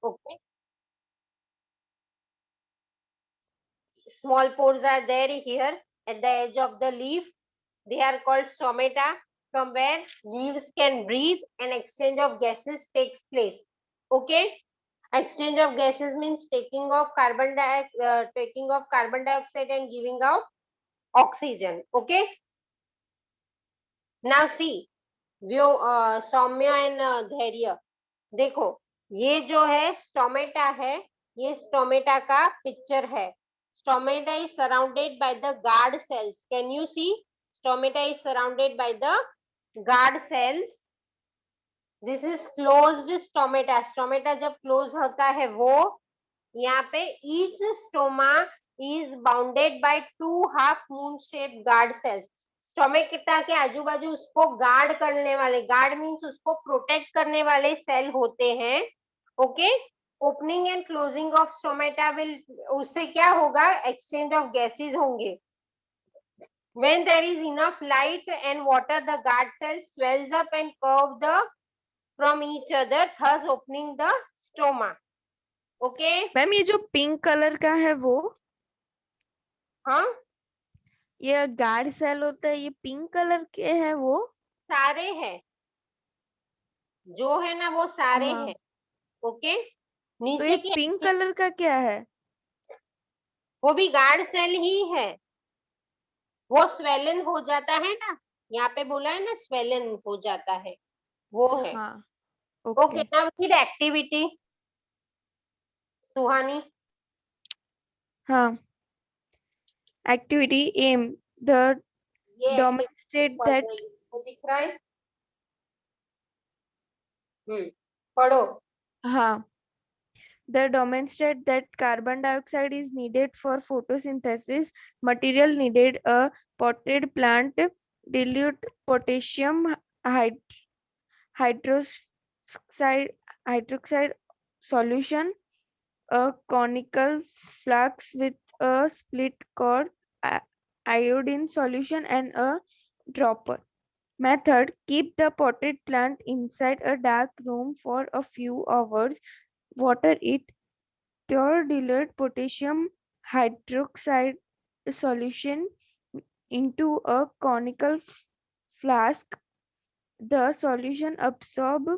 Okay, small pores are there here at the edge of the leaf. They are called stomata, from where leaves can breathe and exchange of gases takes place. Okay, exchange of gases means taking of carbon dioxide and giving out oxygen. Okay, now see, Saumya and Dhairya, देखो ये जो है stomata है, ये stomata का picture है. Stomata is surrounded by the guard cells. Can you see? Stomata is surrounded by the guard cells. This is closed stomata. Stomata जब close होता है वो, यहाँ पे each stoma is bounded by two half moon shaped guard cells. Stomata के आजू बाजू उसको गार्ड करने वाले, गार्ड मीन्स उसको प्रोटेक्ट करने वाले सेल होते हैं. Okay, opening and closing of stomata will, उससे क्या होगा, एक्सचेंज ऑफ गैसेस होंगे. When there is enough light and water, the guard cell swells up and curve the from each other, thus opening the stoma. Okay? Ma'am ये जो pink colour का है वो, हाँ, ये गार्ड सेल होता है, ये पिंक कलर के है वो? सारे हैं जो है ना, वो सारे हाँ, हैं. ओके, तो नीचे ये की पिंक कलर का क्या है? वो भी गार्ड सेल ही है. वो स्वेलन हो जाता है ना, यहाँ पे बोला है ना स्वेलन हो जाता है, वो है. हाँ, okay, okay. Now read activity Suhani. हाँ, एक्टिविटी एम द ये एक्टिविटी demonstrate पढ़ that. रही तो दिख रहा है. पढ़ो. हाँ, they demonstrate that carbon dioxide is needed for photosynthesis. Material needed: a potted plant, dilute potassium hydroxide hydroxide solution, a conical flask with a split core, iodine solution, and a dropper. Method: keep the potted plant inside a dark room for a few hours. Water it. Pure dilute potassium hydroxide solution into a conical flask. The solution absorbs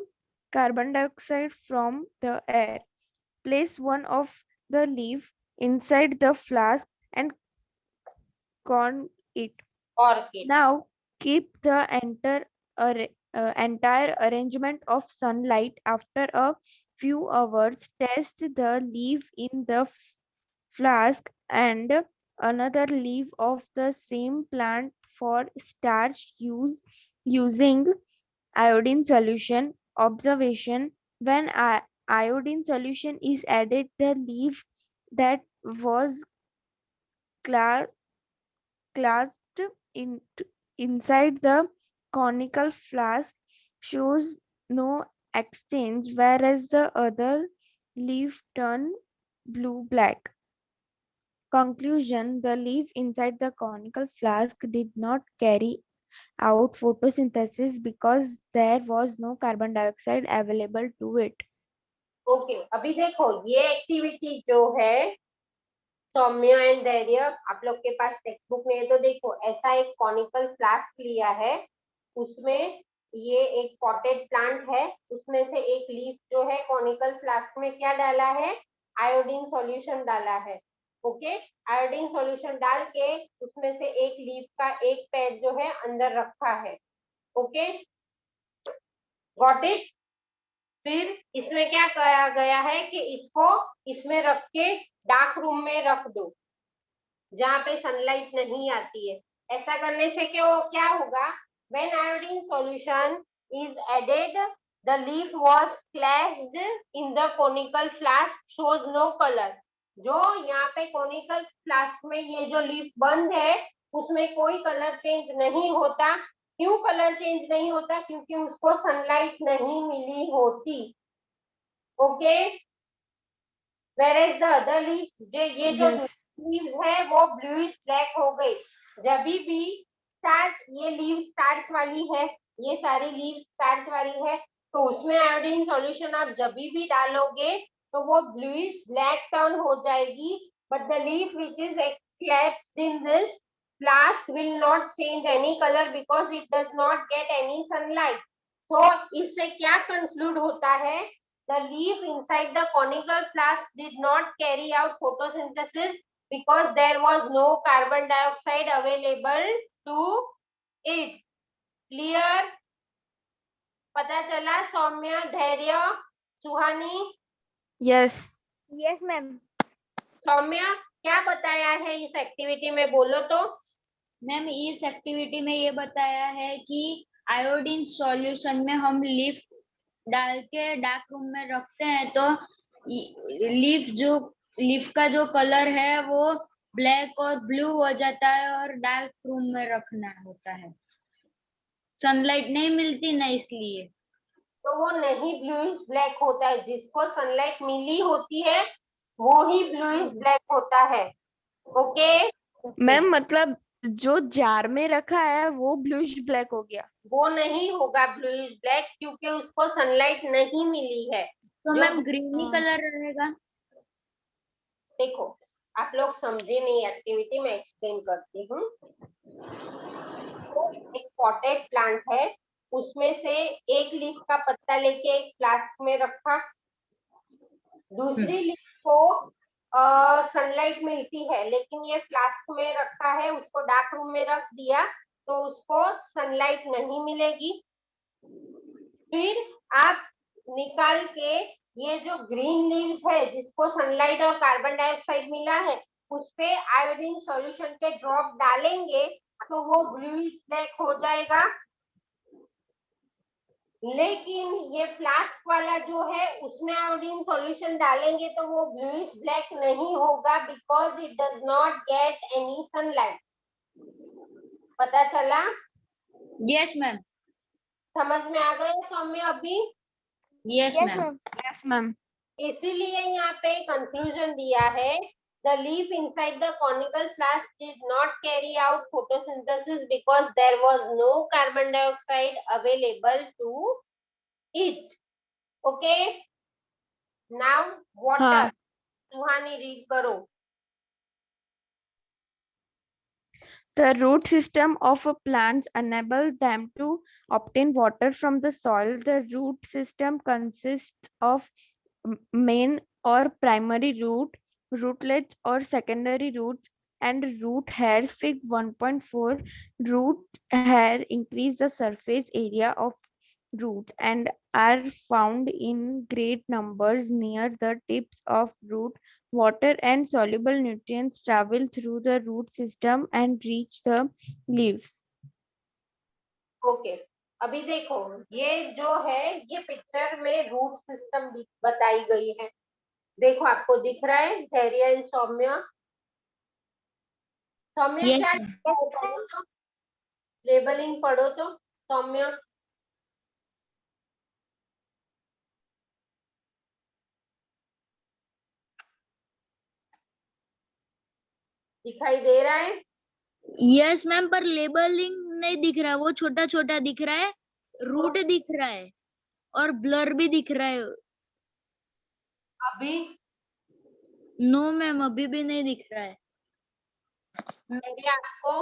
carbon dioxide from the air. Place one of the leaf inside the flask and corn it. Orchid. Now keep the entire arrangement of sunlight. After a few hours, test the leaf in the flask and another leaf of the same plant for starch using iodine solution. Observation: when iodine solution is added, the leaf that was cla- clasped in, inside the conical flask shows no exchange, whereas the other leaf turn blue-black. Conclusion: the leaf inside the conical flask did not carry out photosynthesis because there was no carbon dioxide available to it. Okay, अभी देखो ये activity जो है सौम्य and धैर्य, आप लोग के पास text book में है तो देखो, ऐसा एक कॉनिकल फ्लास्क लिया है, उसमें ये एक पॉटेड प्लांट है, उसमें से एक लीफ जो है कॉनिकल फ्लास्क में क्या डाला है, आयोडीन सॉल्यूशन डाला है. ओके, आयोडीन सॉल्यूशन डाल के उसमें से एक लीफ का एक पैड जो है अंदर रखा है. Okay, got it. फिर इसमें क्या कहा गया है कि इसको इसमें रख के डार्क रूम में रख दो, जहाँ पे सनलाइट नहीं आती है. ऐसा करने से क्या होगा, when iodine solution is added, the leaf was clasped in the conical flask, shows no colour. जो यहाँ पे कोनिकल फ्लास्क में ये जो लीफ बंद है, उसमें कोई कलर चेंज नहीं होता. क्यों कलर चेंज नहीं होता? क्योंकि उसको सनलाइट नहीं मिली होती. Okay, whereas the other leaf, ये जो Yes. लीव्स है वो ब्लूइश ब्लैक हो गई. जब भी स्टार्च, ये लीव स्टार्च वाली है, ये सारी लीव स्टार्च वाली है, तो उसमें आयोडीन सॉल्यूशन आप जब भी डालोगे तो वो ब्लूइश ब्लैक टर्न हो जाएगी, but the leaf which is collapsed in this flask will not change any color because it does not get any sunlight. So इससे क्या conclude होता है? The leaf inside the conical flask did not carry out photosynthesis because there was no carbon dioxide available to it. Clear? पता चला Saumya, Dhairya, Suhani? Yes. Yes ma'am. Saumya क्या बताया है इस एक्टिविटी में, बोलो तो। मैम इस एक्टिविटी में ये बताया है कि आयोडीन सॉल्यूशन में हम लीफ डाल के डार्क रूम में रखते हैं तो लीफ का जो कलर है वो ब्लैक और ब्लू हो जाता है और डार्क रूम में रखना होता है। सनलाइट नहीं मिलती ना, इसलिए। तो वो नहीं ब्लूइश ब्लैक होता है, जिसको सनलाइट मिली होती है वो ही ब्लूइश ब्लैक होता है। ओके, मैम मतलब जो जार में रखा है वो ब्लूइश ब्लैक हो गया। वो नहीं होगा ब्लूइश ब्लैक क्योंकि उसको सनलाइट नहीं मिली है। तो जो मैम ग्रीनी कलर रहेगा। देखो आप लोग समझे नहीं एक्टिविटी, में एक्सप्लेन करती हूँ। तो एक पॉटेड प्लांट है, उसमें से एक लीफ का पत्ता लेके एक फ्लास्क में रखा, दूसरी लीफ को सनलाइट मिलती है लेकिन ये फ्लास्क में रखा है, उसको डार्क रूम में रख दिया तो उसको सनलाइट नहीं मिलेगी। फिर आप निकाल के ये जो ग्रीन लीव्स है जिसको सनलाइट और कार्बन डाइऑक्साइड मिला है उस पे आयोडीन सॉल्यूशन के ड्रॉप डालेंगे तो वो ब्लूइश ब्लैक हो जाएगा। लेकिन ये फ्लास्क वाला जो है उसमें आयोडीन सॉल्यूशन डालेंगे तो वो ब्लूइश ब्लैक नहीं होगा because it does not get any sunlight. पता चला? Yes ma'am. समझ में आ गया सौम्य अभी? Yes yes ma'am. Ma'am. Yes, ma'am. इसीलिए यहाँ पे कंक्लूजन दिया है, the leaf inside the conical flask did not carry out photosynthesis because there was no carbon dioxide available to it. Okay, now water. हाँ. सुहानी रीड करो। The root system of a plants enable them to obtain water from the soil. The root system consists of main or primary root, rootlets or secondary roots, and root hairs. Fig 1.4. Root hair increase the surface area of roots and are found in great numbers near the tips of root. Water and soluble nutrients travel through the root system and reach the leaves. Okay, अभी देखो ये जो है ये picture में root system बताई गई है। देखो आपको दिख रहा है धैर्य एंड सौम्य? सौम्य Yes, क्या ma'am. लिखा है पढ़ो तो, लेबलिंग पढ़ो तो सौम्य। दिखाई दे रहा है? यस मैम, पर लेबलिंग नहीं दिख रहा है, वो छोटा छोटा दिख रहा है, रूट दिख रहा है और ब्लर भी दिख रहा है। अभी नो मैम, अभी भी नहीं दिख रहा है। मैंने आपको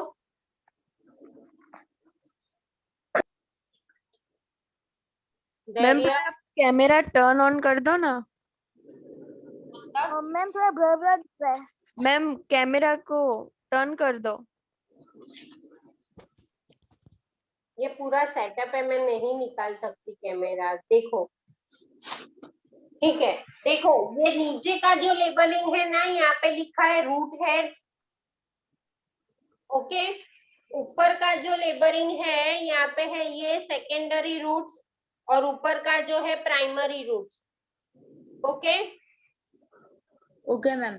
मैम धैर्य कैमरा टर्न ऑन कर दो ना। मैम थोड़ा ब्लर ब्लर दिख रहा है। मैम कैमरा को टर्न कर दो। ये पूरा सेटअप है, मैं नहीं निकाल सकती कैमरा। देखो ठीक है, देखो ये नीचे का जो लेबलिंग है ना, यहाँ पे लिखा है रूट हेड्स। ओके, ऊपर का जो लेबलिंग है यहाँ पे है ये सेकेंडरी रूट्स और ऊपर का जो है primary roots. Okay okay ma'am.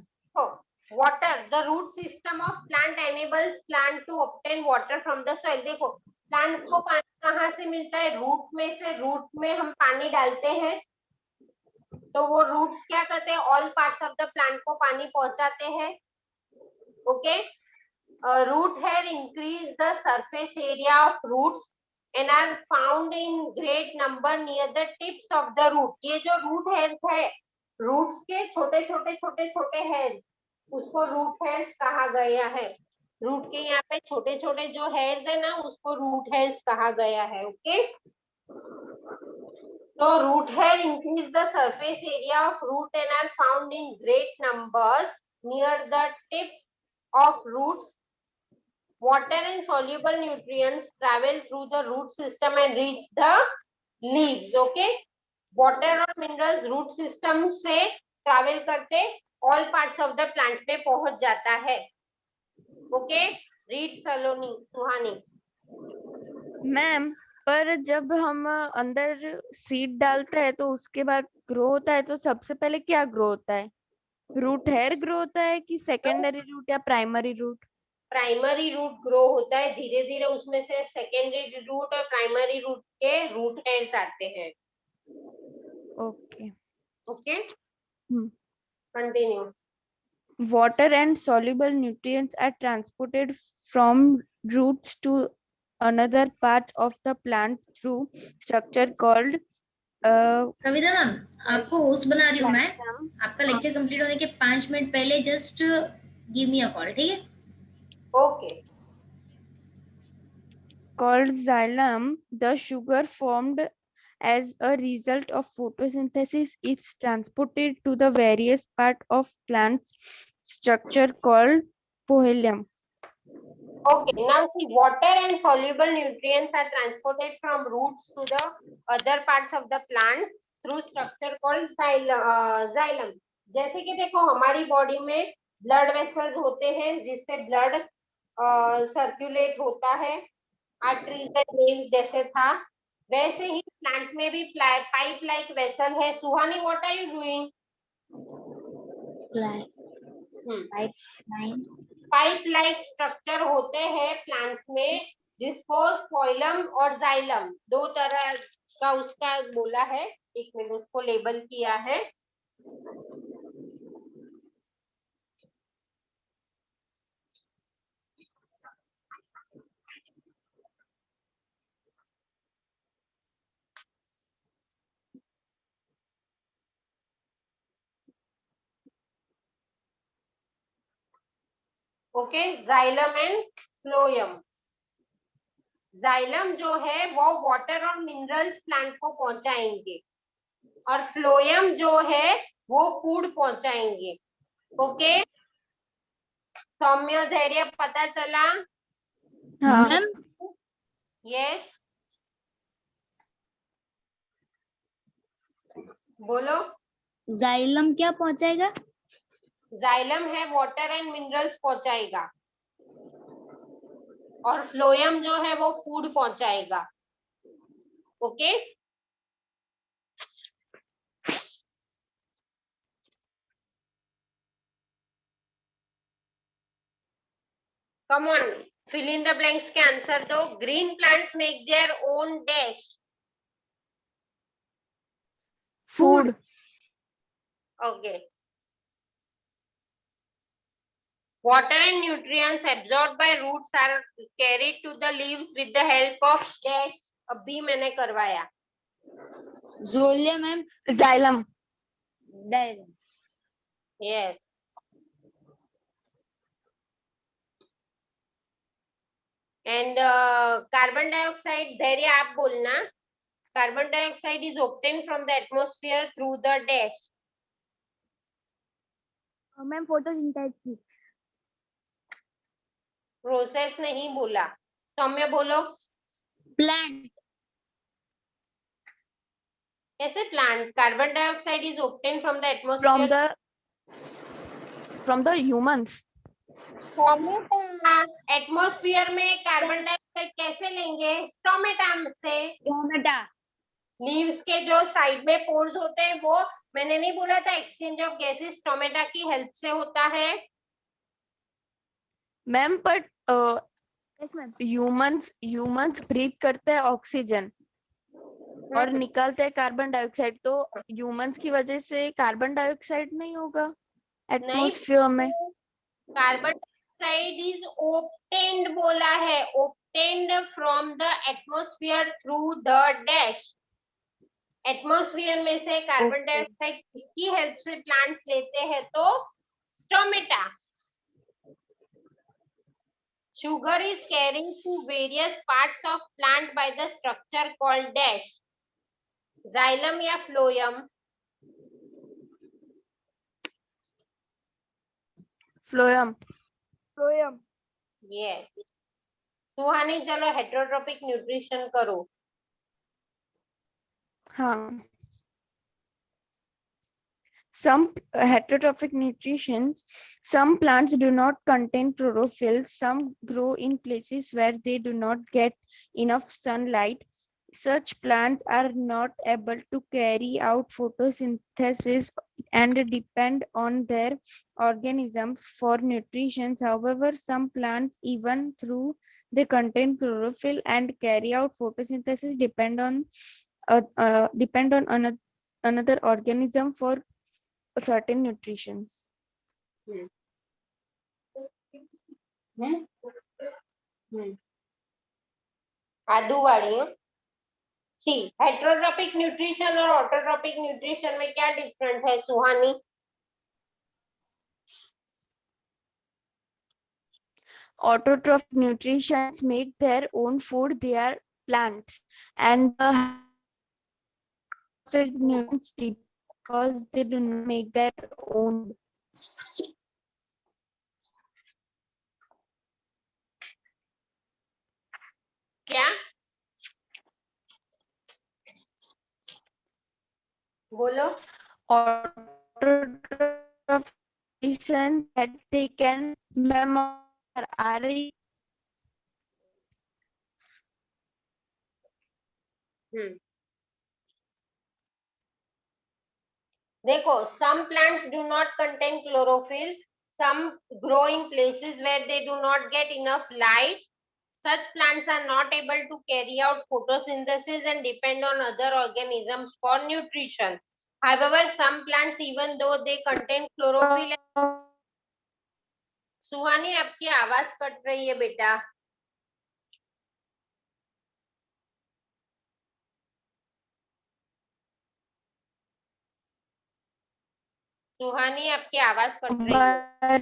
Water, the root system of plant enables plant to obtain water from the soil. देखो प्लांट्स को पानी कहाँ से मिलता है? रूट में से। रूट में हम पानी डालते हैं तो वो रूट्स क्या करते हैं? All parts of the plant को पानी पहुंचाते हैं। Okay, root hair increase the surface area of roots and are found in great number near the tips of the root. ये जो रूट हेयर है रूट्स के छोटे छोटे छोटे छोटे हेयर, उसको रूट हेयर्स कहा गया है। रूट के यहाँ पे छोटे छोटे जो हेयर्स है ना, उसको रूट हेयर्स कहा गया है। Okay, so root hair increase the surface area of root and are found in great numbers near the tip of roots. Water and soluble nutrients travel through the root system and reach the leaves. Okay, water और minerals root system से travel करते all parts of the plant पे पहुंच जाता है। Okay, read सलोनी सुहानी। Ma'am, पर जब हम अंदर सीड डालते हैं तो उसके बाद ग्रो होता है, तो सबसे पहले क्या ग्रो होता है? रूट हेयर ग्रो होता है कि सेकेंडरी रूट या primary root? Primary root grow होता है, धीरे धीरे उसमें से सेकेंडरी रूट और प्राइमरी रूट के रूट हेयर्स आते हैं। Okay. Okay, Hmm. Continue. Water and soluble nutrients are transported from roots to another part of the plant through structure called Kavita ma'am, आपको होस्ट बना रही हूँ मैं। आपका लेक्चर कंप्लीट होने के 5 मिनट पहले just give me a call, ठीक है? Okay, called xylem. The sugar formed as a result of photosynthesis is transported to the various part of plant's structure called phloem. okay. Now see, water and soluble nutrients are transported from roots to the other parts of the plant through structure called xylem. जैसे कि देखो, हमारी body में blood vessels होते हैं जिससे blood circulate होता है, आर्टरीज एंड वेन्स जैसे था, वैसे ही प्लांट में भी पाइप लाइक वेसल है। Suhani, what are you doing? Pipe like structure होते हैं प्लांट में, जिसको फोइलम और जाइलम दो तरह का उसका बोला है। एक मिनट, उसको लेबल किया है। Okay, xylem and phloem. Xylem जो है वो वाटर और मिनरल्स प्लांट को पहुंचाएंगे, और फ्लोएम जो है वो फूड पहुंचाएंगे। ओके, सौम्य, धैर्य, पता चला? हाँ। यस, बोलो। जाइलम क्या पहुंचाएगा? जाइलम है वाटर एंड मिनरल्स पहुंचाएगा, और फ्लोएम जो है वो फूड पहुंचाएगा। Okay, come on, fill in the blanks के आंसर दो। Green plants make their own dash food. Okay, water and nutrients absorbed by roots are carried to the leaves with the help of dash। अभी मैंने करवाया। जोलिया ma'am. Xylem. डायलम। Yes, and carbon dioxide, Dhairya आप बोलना। Carbon dioxide is obtained from the atmosphere through the dash। Ma'am photosynthesis. Process नहीं बोला। सौम्य बोलो। प्लांट। कैसे plant? Carbon dioxide is obtained from the atmosphere From the humans. Atmosphere में carbon dioxide कैसे लेंगे? Stomata से। टोमेटा। लीव्स के जो साइड में पोर्स होते हैं, वो मैंने नहीं बोला था एक्सचेंज ऑफ गैसेस टोमेटा की हेल्प से होता है? Ma'am, but yes ma'am. Humans breathe करते हैं ऑक्सीजन और निकालते हैं कार्बन डाइऑक्साइड, तो ह्यूमंस की वजह से कार्बन डाइऑक्साइड नहीं होगा एटमॉस्फेयर में? कार्बन डाइऑक्साइड इज obtained बोला है, obtained from the atmosphere through the dash। Atmosphere में से कार्बन डाइऑक्साइड किसकी हेल्प से प्लांट्स लेते हैं? तो stomata. Sugar is carried to various parts of plant by the structure called dash. Xylem या phloem? Phloem. Phloem. Yes. सुहानी चलो heterotrophic nutrition करो. हाँ. Some heterotrophic nutrition, some plants do not contain chlorophyll, some grow in places where they do not get enough sunlight. Such plants are not able to carry out photosynthesis and depend on their organisms for nutrition. However, some plants, even though they contain chlorophyll and carry out photosynthesis, depend on another organism for certain nutritions. आदू वाली. सी heterotrophic nutrition और autotrophic nutrition में क्या different है सुहानी? Autotrophic nutritions make their own food, they are plants, and the heterotrophic nutrients because they do not make their own. क्या बोलो? Autotrophic nutrition that they can memorize. देखो, some plants do not contain chlorophyll, some grow in places where they do not get enough light. Such plants are not able to carry out photosynthesis and depend on other organisms for nutrition. However, some plants, even though they contain chlorophyll. सुहानी आपकी आवाज cut रही है बेटा. सुहानी आपकी आवाज cut रही है.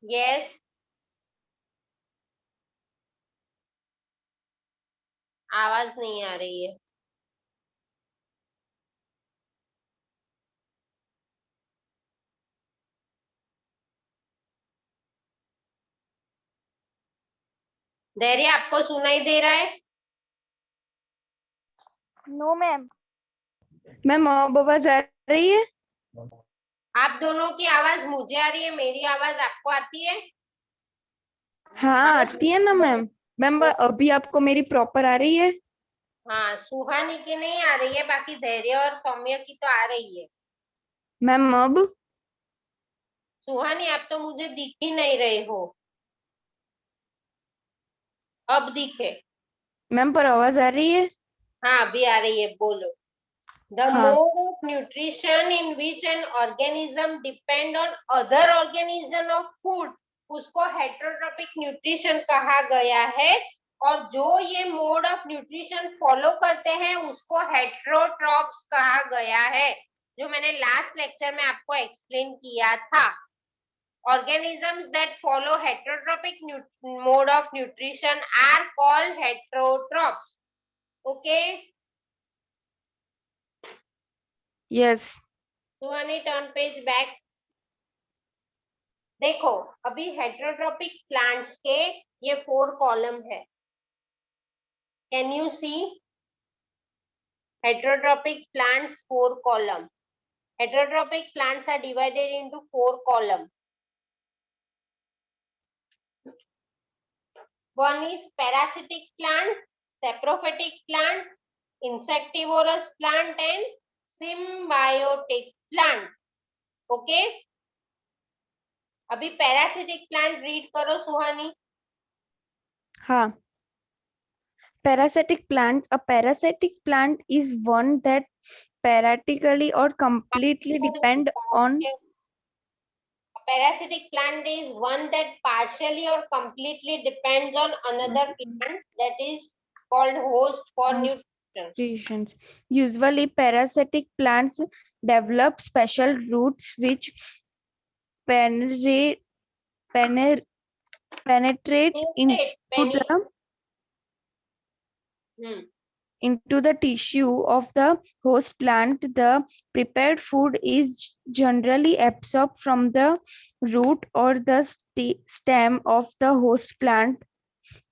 Yes, आवाज नहीं आ रही है. धैर्य आपको सुनाई दे रहा है? No, ma'am. मैम आवाज आ रही है? आप दोनों की आवाज मुझे आ रही है, मेरी आवाज आपको आती है? हाँ आती है ना मैम. मैम अभी आपको मेरी प्रॉपर आ रही है? हाँ, सुहानी की नहीं आ रही है, बाकी धैर्य और सौम्य की तो आ रही है. मैम अब? सुहानी आप तो मुझे दिख ही नहीं रहे हो. अब दिखे? मैम पर आवाज आ रही है? हाँ अभी आ रही है, बोलो. The mode of nutrition in which an organism depend on other organism of food, उसको हेटरोट्रोपिक न्यूट्रिशन कहा गया है. और जो ये मोड ऑफ न्यूट्रिशन फॉलो करते हैं उसको हेटरोट्रॉप्स कहा गया है, जो मैंने लास्ट लेक्चर में आपको एक्सप्लेन किया था. Organisms that follow heterotropic mode of nutrition are called heterotrophs. Okay? Yes. Suhani turn page back. देखो, अभी हेटरोट्रोपिक प्लांट्स के ये 4 कॉलम है. Can you see? Heterotrophic plants 4 column. Heterotrophic plants are divided into 4 columns. One is parasitic plant, saprophytic plant, insectivorous plant and symbiotic plant. Okay? अभी parasitic plant read करो सुहानी. हाँ. Parasitic plants. A parasitic plant is one that paratically or completely depend on. A parasitic plant is one that partially or completely depends on another plant that is called host for nutrition. Secretions. Usually, parasitic plants develop special roots which penetrate penetrate into the into the tissue of the host plant. The prepared food is generally absorbed from the root or the stem of the host plant.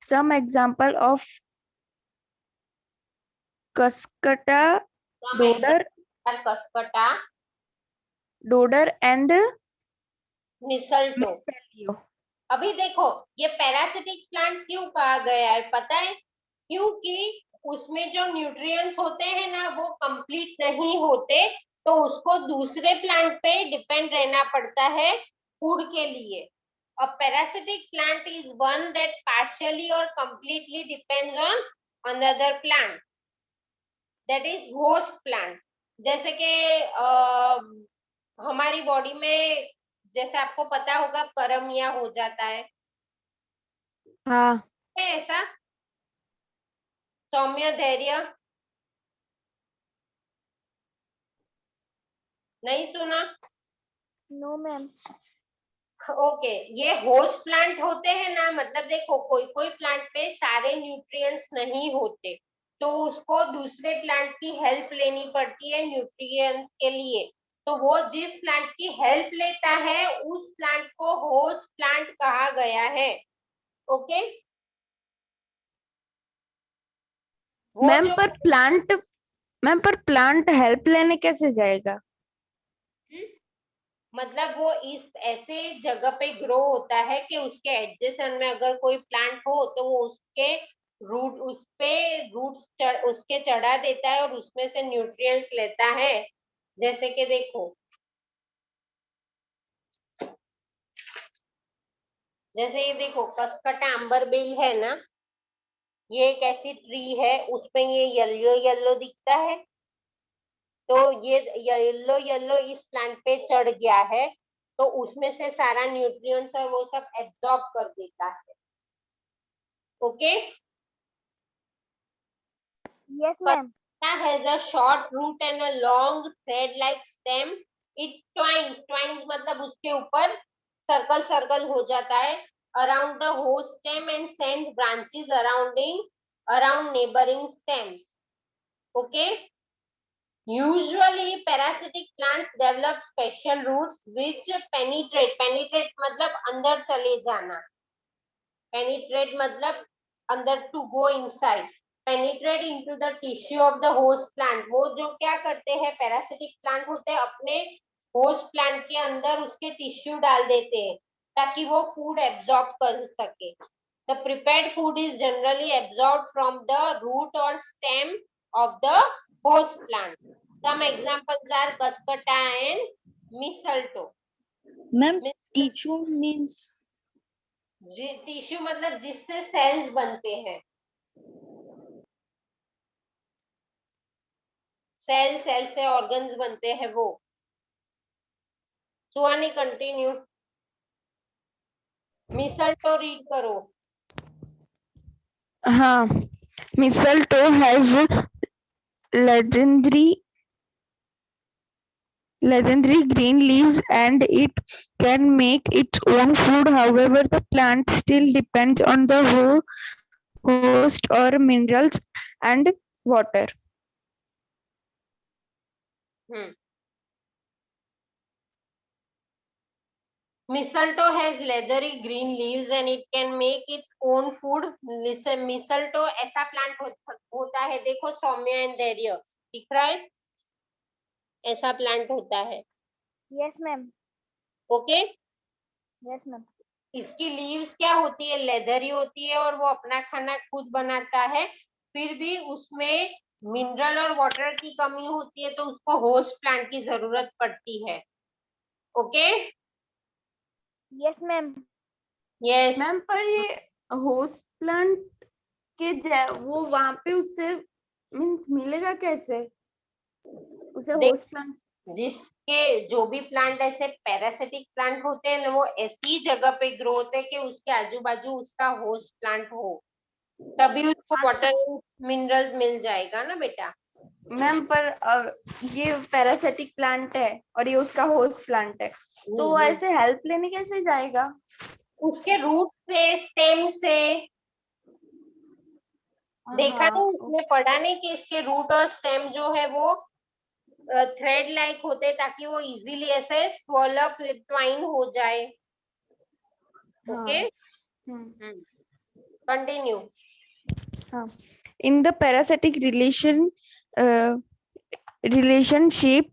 Some example of Cuscuta, Cuscuta, dodder and मिसल्टो। अभी देखो ये parasitic plant क्यों कहा गया है पता है? क्योंकि उसमें जो न्यूट्रिएंट्स होते हैं ना वो कंप्लीट नहीं होते, तो उसको दूसरे प्लांट पे डिपेंड रहना पड़ता है फूड के लिए। A parasitic plant is one that partially or completely depends on another plant, that is host plant। जैसे कि हमारी बॉडी में जैसे आपको पता होगा करमिया हो जाता है। हाँ है ऐसा? सौम्य, धैर्य नहीं सुना? No ma'am. ओके, ये होस्ट प्लांट होते हैं ना, मतलब देखो कोई कोई प्लांट पे सारे न्यूट्रिएंट्स नहीं होते, तो उसको दूसरे प्लांट की हेल्प लेनी पड़ती है न्यूट्रिएंट्स के लिए। तो वो जिस प्लांट की हेल्प लेता है उस प्लांट को होस्ट प्लांट कहा गया है। ओके मैम पर प्लांट हेल्प लेने कैसे जाएगा? मतलब वो इस ऐसे जगह पे ग्रो होता है कि उसके एडजेसेंट में अगर कोई प्लांट हो तो वो उसके रूट उस पे रूट्स उसके चढ़ा देता है और उसमें से न्यूट्रिएंट्स लेता है। जैसे कि देखो, जैसे ये देखो कसकटा अंबरबेल है ना, ये एक ऐसी ट्री है उसमें ये येलो येलो दिखता है, तो ये येलो येलो इस प्लांट पे चढ़ गया है, तो उसमें से सारा न्यूट्रिएंट्स और वो सब एब्जॉर्ब कर देता है। Okay yes ma'am. has a short root and a long thread like stem. It twines मतलब उसके ऊपर सर्कल सर्कल हो जाता है around the host stem and sends branches around neighboring stems. Okay, usually parasitic plants develop special roots which penetrate मतलब अंदर चले जाना, penetrate मतलब अंदर to go inside, penetrate into the tissue of the host plant। वो जो क्या करते हैं पैरासिटिक प्लांट होते हैं अपने होस्ट प्लांट के अंदर उसके टिश्यू डाल देते हैं ताकि वो फूड एब्जॉर्ब कर सके। The prepared food is generally absorbed from the root or stem of the host plant. Some examples are Cuscuta and mistletoe. Ma'am tissue means tissue मतलब जिससे सेल्स बनते हैं, सेल से ऑर्गन्स बनते हैं वो। सुहानी कंटिन्यू, मिसल्टो रीड करो। हाँ, mistletoe has legendary green leaves and it can make its own food. However, the plant still depends on the host or minerals and water. Mistletoe has leathery green leaves and it can make its own food. Listen, mistletoe ऐसा plant होता है, देखो सौम्य and धैर्य दिख रहा है, ऐसा plant होता है। Yes ma'am. Okay yes ma'am. इसकी लीव्स क्या होती है, लेदरी होती है और वो अपना खाना खुद बनाता है, फिर भी उसमें मिनरल और वाटर की कमी होती है तो उसको होस्ट प्लांट की जरूरत पड़ती है। Okay yes ma'am. Yes ma'am पर ये होस्ट प्लांट के वो वहां पे उससे मींस मिलेगा कैसे उसे होस्ट प्लांट? जिसके जो भी प्लांट ऐसे पैरासिटिक प्लांट होते हैं ना वो ऐसी जगह पे ग्रो होते हैं कि उसके आजू बाजू उसका होस्ट प्लांट हो। तभी उसको वाटर मिनरल्स मिल जाएगा ना बेटा। मैम पर ये पैरासिटिक प्लांट है और ये उसका होस्ट प्लांट है, तो वो ऐसे हेल्प लेने कैसे जाएगा? उसके रूट से, स्टेम से। देखा हाँ, नहीं, इसमें पढ़ा नहीं कि इसके रूट और स्टेम जो है वो थ्रेड लाइक होते ताकि वो इजीली ऐसे स्वॉल ट्वाइन हो जाए। Okay, continue. In the parasitic relationship,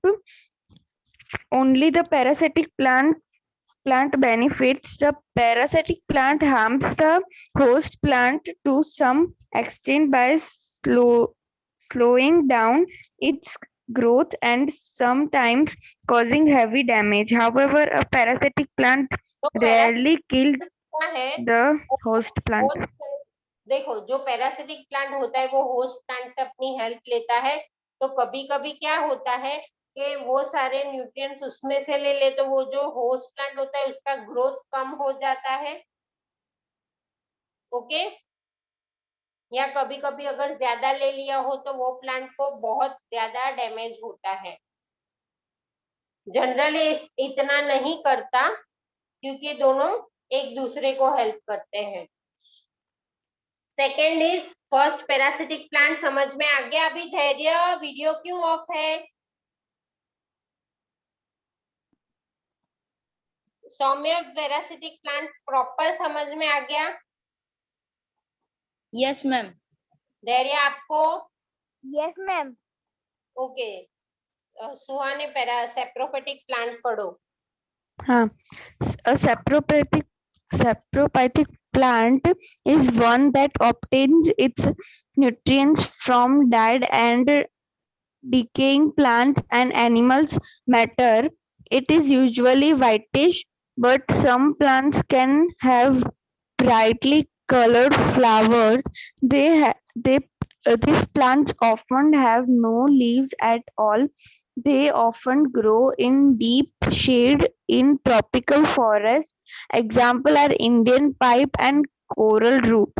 only the parasitic plant benefits. The parasitic plant harms the host plant to some extent by slowing down its growth and sometimes causing heavy damage. However, a parasitic plant तो rarely kills क्या है, the host plant. देखो जो parasitic plant होता है वो host plant से अपनी हेल्प लेता है। तो कभी कभी क्या होता है कि वो सारे न्यूट्रिएंट्स उसमें से ले ले, तो वो जो होस्ट प्लांट होता है उसका ग्रोथ कम हो जाता है। ओके, या कभी कभी अगर ज्यादा ले लिया हो तो वो प्लांट को बहुत ज्यादा डैमेज होता है। जनरली इतना नहीं करता क्योंकि दोनों एक दूसरे को हेल्प करते हैं। Second is first parasitic plant. समझ में आ गया? अभी धैर्य वीडियो क्यों ऑफ है? सौम्य पैरासिटिक प्लांट प्रॉपर समझ में आ गया? Yes ma'am. धैर्य आपको? Yes ma'am. Okay, Suhane saprophytic plant पढ़ो। हाँ, a saprophytic plant is one that obtains its nutrients from dead and decaying plants and animals matter. It is usually whitish, but some plants can have brightly colored flowers. These plants often have no leaves at all. They often grow in deep shade in tropical forest. Example are Indian pipe and coral root.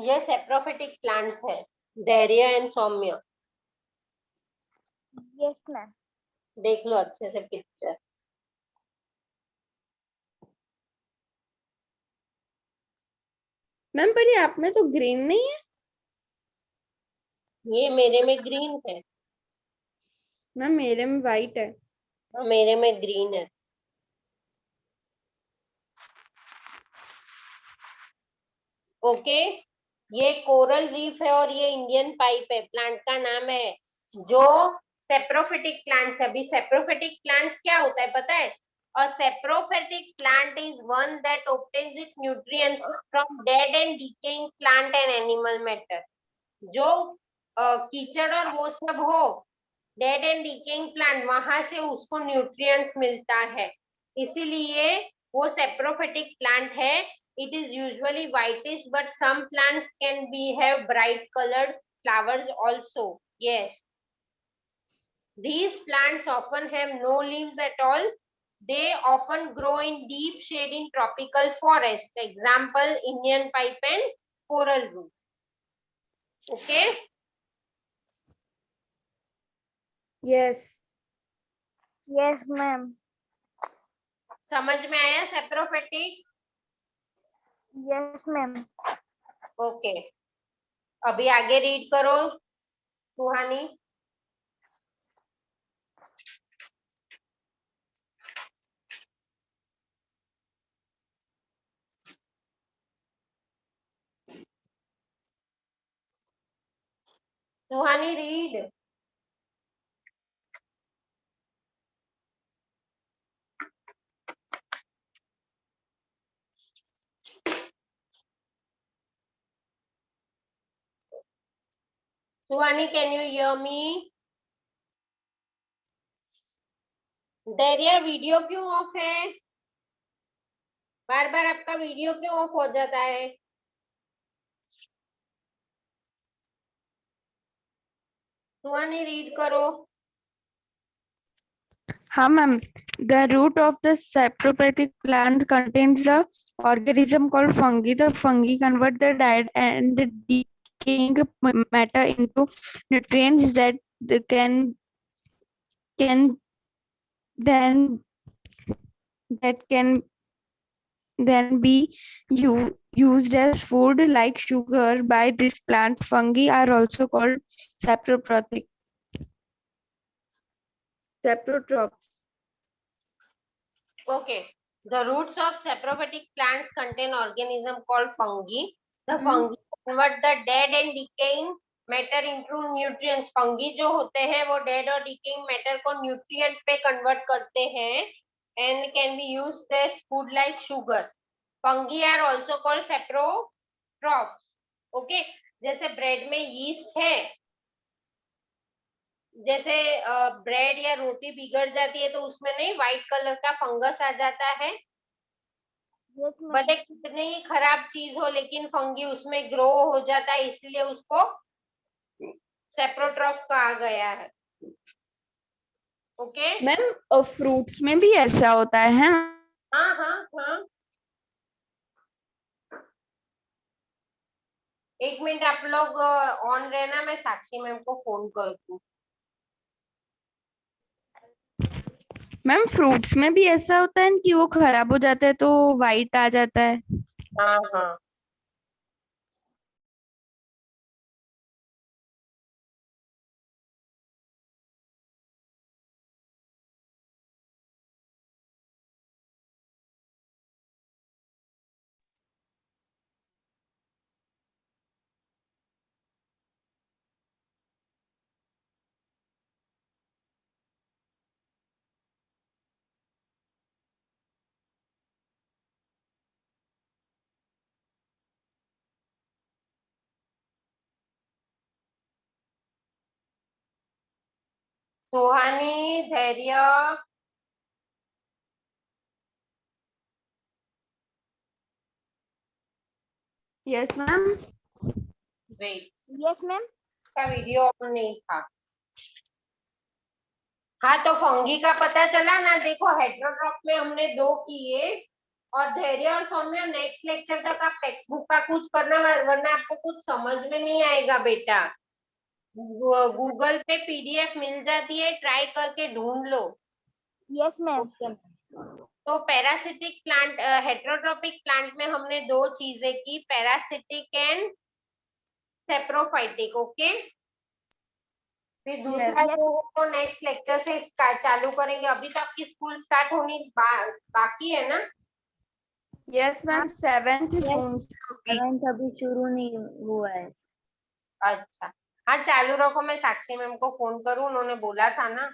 ये saprophytic plants है, धैर्य and Saumya. Yes ma'am. देख लो अच्छे से picture. Ma'am पर ये आप में तो ग्रीन नहीं है। ये मेरे में ग्रीन है। मैम मेरे में वाइट है। मेरे में ग्रीन है। ओके, ये कोरल रीफ है और ये इंडियन पाइप है। प्लांट का नाम है जो सेप्रोफिटिक प्लांट्स है। अभी सेप्रोफिटिक प्लांट्स क्या होता है पता है? A saprophytic plant is one that obtains its nutrients from dead and decaying plant and animal matter. जो कीचड़ और वो सब हो, डेड एंड डिकेइंग प्लांट, वहां से उसको न्यूट्रिएंट्स मिलता है, इसीलिए वो सेप्रोफिटिक प्लांट है। It is usually whitish, but some plants can have bright colored flowers also. Yes. These plants often have no leaves at all. They often grow in deep shade in tropical forest. Example, Indian pipe and coral root. Okay? Yes. Yes ma'am. समझ में आया saprophytic? Yes ma'am. Okay, अभी आगे read करो Suhani. Suhani read. Suhani, can you hear me? Dhairya video क्यों of है? बार बार आपका video क्यों ऑफ हो जाता है? सुहानी रीड करो। हाँ ma'am, the root of the saprophytic plant contains a organism called fungi. The fungi convert the dead and decaying matter into nutrients that can then that can then be used as food like sugar by this plant. Fungi are also called saprotropic. Saprotrophs. Okay. The roots of saprophytic plants contain organism called fungi. The fungi convert the dead and decaying matter into nutrients. Fungi जो होते हैं वो dead और decaying matter को nutrient पे convert करते हैं and can be used as food like sugar. Fungi are also called saprotrophs. Okay. जैसे ब्रेड में yeast है, जैसे ब्रेड या रोटी बिगड़ जाती है तो उसमें नहीं व्हाइट कलर का फंगस आ जाता है। Yes, ma'am. भले कितनी ही खराब चीज हो लेकिन फंगी उसमें ग्रो हो जाता है, इसलिए उसको सेप्रोट्रॉफ कहा गया है। ओके मैम फ्रूट्स में भी ऐसा होता है ना? हाँ हाँ हाँ, एक मिनट आप लोग ऑन रहना, मैं साक्षी मैम को फोन करती हूँ। मैम फ्रूट्स में भी ऐसा होता है कि वो खराब हो जाता है तो वाइट आ जाता है? हाँ हाँ, सुहानी, धैर्य, yes ma'am. Wait, Yes, ma'am. का वीडियो ऑन नहीं था। हाँ तो फंगी का पता चला ना। देखो हेट्रोट्रॉफ में हमने 2 किए और धैर्य और सौम्य नेक्स्ट लेक्चर तक आप टेक्स्ट बुक का कुछ करना, वरना आपको कुछ समझ में नहीं आएगा बेटा। गूगल पे पीडीएफ मिल जाती है, ट्राई करके ढूंढ लो। Yes, ma'am. तो पैरासिटिक प्लांट, हेट्रोट्रोपिक प्लांट में हमने 2 चीजें की, पैरासिटिक एंड सेप्रोफाइटिक। ओके, फिर दूसरा Yes. जो है तो नेक्स्ट लेक्चर से चालू करेंगे। अभी तो आपकी स्कूल स्टार्ट होनी बाकी है ना? यस मैम, 7th जून से होगी। 7th अभी शुरू नहीं हुआ है। अच्छा हाँ, चालू रखो, मैं साक्षी मैम को फोन करूँ, उन्होंने बोला था ना।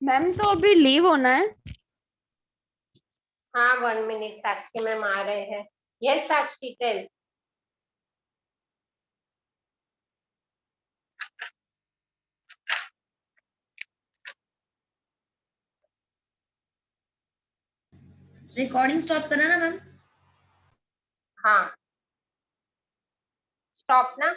मैम तो अभी लीव होना है? हाँ 1 मिनट, साक्षी मैम आ रहे हैं। यस साक्षी, टेल। रिकॉर्डिंग स्टॉप करना ना मैम। हाँ स्टॉप ना।